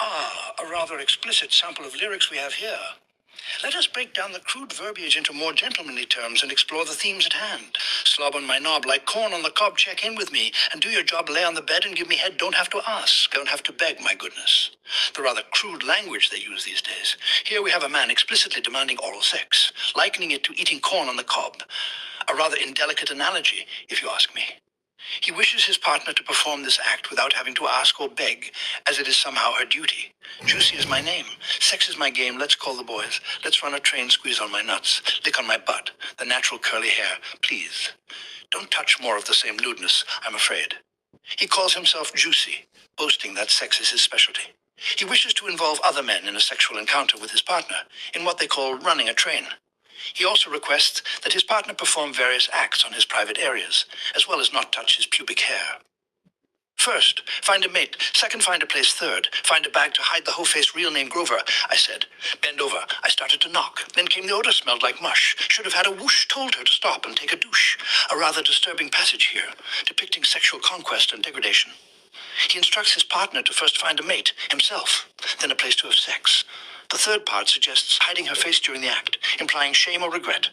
A rather explicit sample of lyrics we have here. Let us break down the crude verbiage into more gentlemanly terms and explore the themes at hand. Slob on my knob like corn on the cob, check in with me, and do your job, lay on the bed and give me head, don't have to ask, don't have to beg, my goodness. The rather crude language they use these days. Here we have a man explicitly demanding oral sex, likening it to eating corn on the cob. A rather indelicate analogy, if you ask me. He wishes his partner to perform this act without having to ask or beg, as it is somehow her duty. Juicy is my name. Sex is my game. Let's call the boys. Let's run a train, squeeze on my nuts, lick on my butt, the natural curly hair. Please, don't touch more of the same lewdness, I'm afraid. He calls himself Juicy, boasting that sex is his specialty. He wishes to involve other men in a sexual encounter with his partner, in what they call running a train. He also requests that his partner perform various acts on his private areas, as well as not touch his pubic hair. First, find a mate. Second, find a place. Third, find a bag to hide the hoe-faced real name Grover. I said, bend over. I started to knock. Then came the odor, smelled like mush. Should have had a whoosh, told her to stop and take a douche. A rather disturbing passage here, depicting sexual conquest and degradation. He instructs his partner to first find a mate, himself, then a place to have sex. The third part suggests hiding her face during the act, implying shame or regret.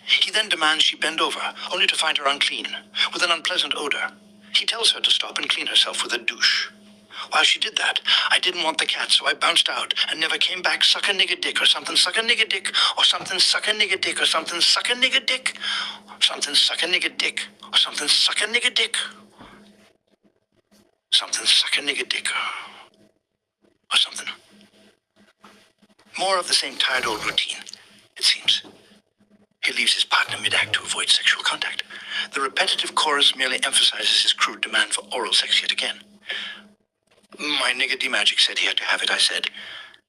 He then demands she bend over, only to find her unclean, with an unpleasant odor. He tells her to stop and clean herself with a douche. While she did that, I didn't want the cat, so I bounced out and never came back. Suck a nigga dick, or something suck a nigga dick, or something suck a nigga dick, or something suck a nigga dick, or something suck a nigga dick, or something suck a nigga dick, something suck a nigga dick, or something. More of the same tired old routine, it seems. He leaves his partner mid-act to avoid sexual contact. The repetitive chorus merely emphasizes his crude demand for oral sex yet again. My nigga D-Magic said he had to have it, I said.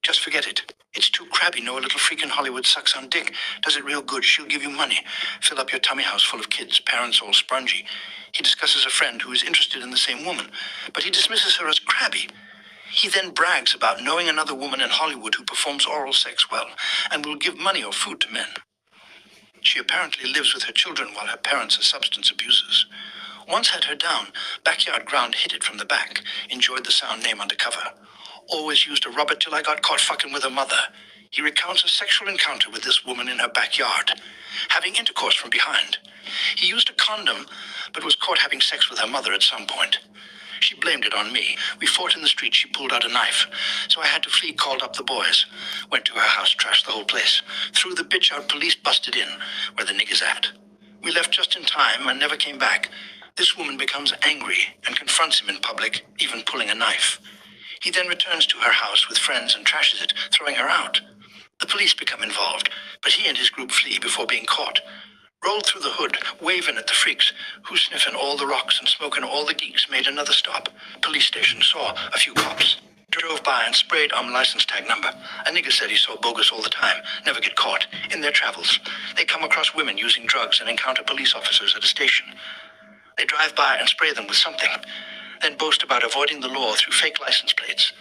Just forget it. It's too crabby. No, a little freak in Hollywood sucks on dick. Does it real good. She'll give you money. Fill up your tummy house full of kids, parents all spongy. He discusses a friend who is interested in the same woman, but he dismisses her as crabby. He then brags about knowing another woman in Hollywood who performs oral sex well and will give money or food to men. She apparently lives with her children while her parents are substance abusers. Once had her down, backyard ground hit it from the back, enjoyed the sound name undercover. Always used a rubber till I got caught fucking with her mother. He recounts a sexual encounter with this woman in her backyard, having intercourse from behind. He used a condom, but was caught having sex with her mother at some point. She blamed it on me. We fought in the street. She pulled out a knife. So I had to flee, called up the boys. Went to her house, trashed the whole place. Threw the bitch out, police busted in, where the niggas at. We left just in time and never came back. This woman becomes angry and confronts him in public, even pulling a knife. He then returns to her house with friends and trashes it, throwing her out. The police become involved, but he and his group flee before being caught. Rolled through the hood, waving at the freaks, who sniffing all the rocks and smoking all the geeks, made another stop. Police station, saw a few cops. Drove by and sprayed on license tag number. A nigga said he saw bogus all the time, never get caught, in their travels. They come across women using drugs and encounter police officers at a station. They drive by and spray them with something, then boast about avoiding the law through fake license plates.